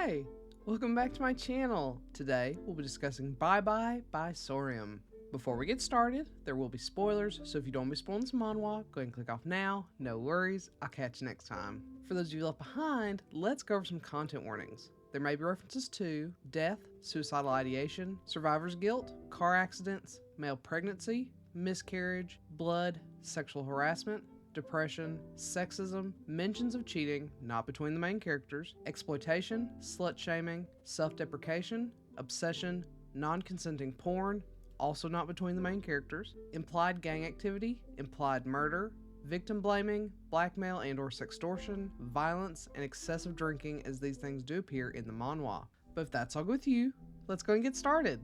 Hi! Welcome back to my channel. Today, we'll be discussing Bye Bye by SORIM. Before we get started, there will be spoilers, so if you don't want to be spoiling this manhwa, go ahead and click off now. No worries, I'll catch you next time. For those of you left behind, let's go over some content warnings. There may be references to death, suicidal ideation, survivor's guilt, car accidents, male pregnancy, miscarriage, blood, sexual harassment, depression, sexism, mentions of cheating, not between the main characters, exploitation, slut-shaming, self-deprecation, obsession, non-consenting porn, also not between the main characters, implied gang activity, implied murder, victim blaming, blackmail and or sextortion, violence, and excessive drinking, as these things do appear in the manhwa. But if that's all good with you, let's go and get started.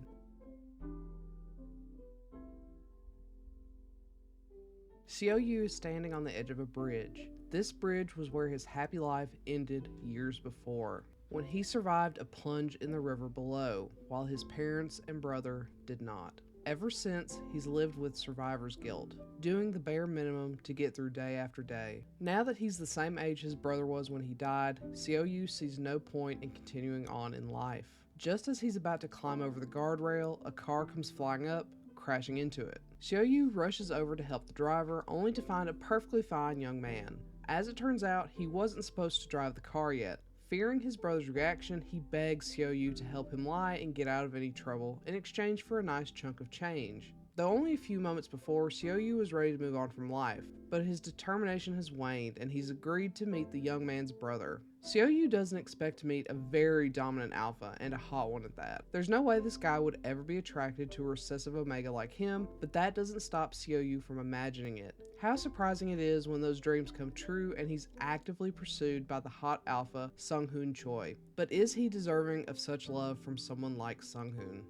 Xiaoyu is standing on the edge of a bridge. This bridge was where his happy life ended years before, when he survived a plunge in the river below, while his parents and brother did not. Ever since, he's lived with survivor's guilt, doing the bare minimum to get through day after day. Now that he's the same age his brother was when he died, Xiaoyu sees no point in continuing on in life. Just as he's about to climb over the guardrail, a car comes flying up, crashing into it. Xiaoyu rushes over to help the driver, only to find a perfectly fine young man. As it turns out, he wasn't supposed to drive the car yet. Fearing his brother's reaction, he begs Xiaoyu to help him lie and get out of any trouble in exchange for a nice chunk of change. Though only a few moments before, Xiaoyu was ready to move on from life, but his determination has waned and he's agreed to meet the young man's brother. Xiaoyu doesn't expect to meet a very dominant alpha, and a hot one at that. There's no way this guy would ever be attracted to a recessive omega like him, but that doesn't stop Xiaoyu from imagining it. How surprising it is when those dreams come true and he's actively pursued by the hot alpha Sunghoon Choi. But is he deserving of such love from someone like Sunghoon?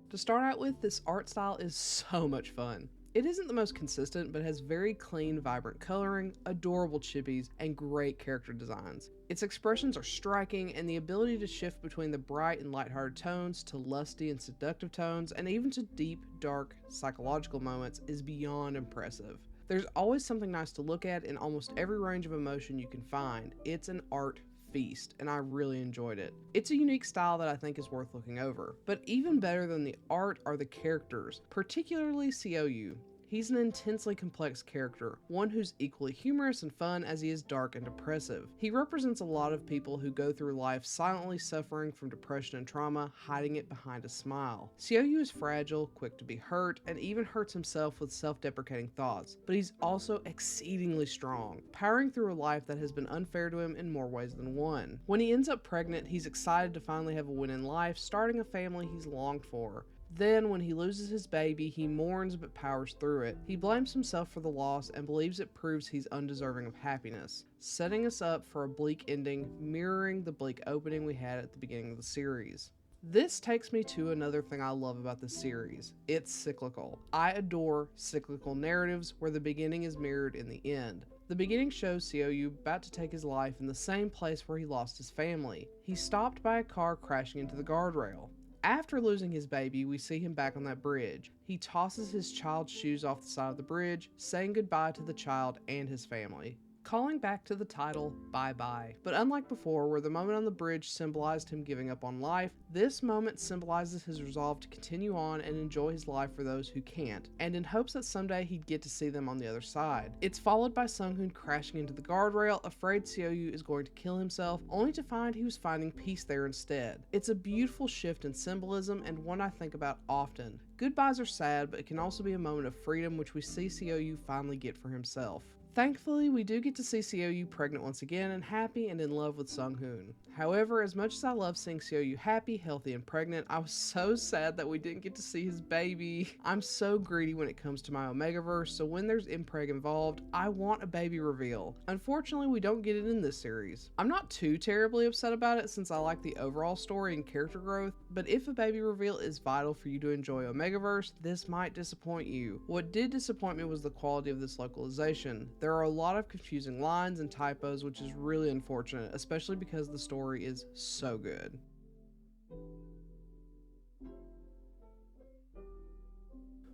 To start out with, this art style is so much fun. It isn't the most consistent, but has very clean, vibrant coloring, adorable chippies, and great character designs. Its expressions are striking, and the ability to shift between the bright and lighthearted tones to lusty and seductive tones, and even to deep, dark, psychological moments is beyond impressive. There's always something nice to look at in almost every range of emotion you can find. It's an art feast, and I really enjoyed it. It's a unique style that I think is worth looking over. But even better than the art are the characters, particularly Xiaoyu. He's an intensely complex character, one who's equally humorous and fun as he is dark and depressive. He represents a lot of people who go through life silently suffering from depression and trauma, hiding it behind a smile. Xiaoyu is fragile, quick to be hurt, and even hurts himself with self-deprecating thoughts, but he's also exceedingly strong, powering through a life that has been unfair to him in more ways than one. When he ends up pregnant, he's excited to finally have a win in life, starting a family he's longed for. Then, when he loses his baby, he mourns but powers through it. He blames himself for the loss and believes it proves he's undeserving of happiness, setting us up for a bleak ending, mirroring the bleak opening we had at the beginning of the series. This takes me to another thing I love about this series. It's cyclical. I adore cyclical narratives where the beginning is mirrored in the end. The beginning shows Xiaoyu about to take his life in the same place where he lost his family. He's stopped by a car crashing into the guardrail. After losing his baby, we see him back on that bridge. He tosses his child's shoes off the side of the bridge, saying goodbye to the child and his family, calling back to the title, Bye Bye. But unlike before, where the moment on the bridge symbolized him giving up on life, this moment symbolizes his resolve to continue on and enjoy his life for those who can't, and in hopes that someday he'd get to see them on the other side. It's followed by Sunghoon crashing into the guardrail, afraid Xiaoyu is going to kill himself, only to find he was finding peace there instead. It's a beautiful shift in symbolism and one I think about often. Goodbyes are sad, but it can also be a moment of freedom, which we see Xiaoyu finally get for himself. Thankfully, we do get to see Xiaoyu pregnant once again and happy and in love with Sunghoon. However, as much as I love seeing Xiaoyu happy, healthy, and pregnant, I was so sad that we didn't get to see his baby. I'm so greedy when it comes to my Omegaverse, so when there's impreg involved, I want a baby reveal. Unfortunately, we don't get it in this series. I'm not too terribly upset about it since I like the overall story and character growth, but if a baby reveal is vital for you to enjoy Omegaverse, this might disappoint you. What did disappoint me was the quality of this localization. There are a lot of confusing lines and typos, which is really unfortunate, especially because the story is so good.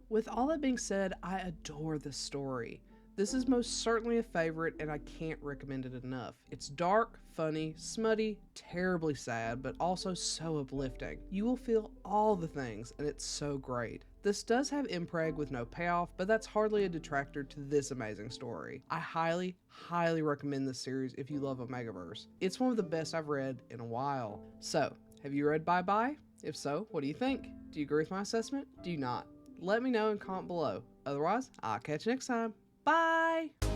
With all that being said, I adore this story. This is most certainly a favorite, and I can't recommend it enough. It's dark, funny, smutty, terribly sad, but also so uplifting. You will feel all the things, and it's so great. This does have impreg with no payoff, but that's hardly a detractor to this amazing story. I highly, highly recommend this series if you love a Megaverse. It's one of the best I've read in a while. So, have you read Bye Bye? If so, what do you think? Do you agree with my assessment? Do you not? Let me know in comment below. Otherwise, I'll catch you next time. Bye!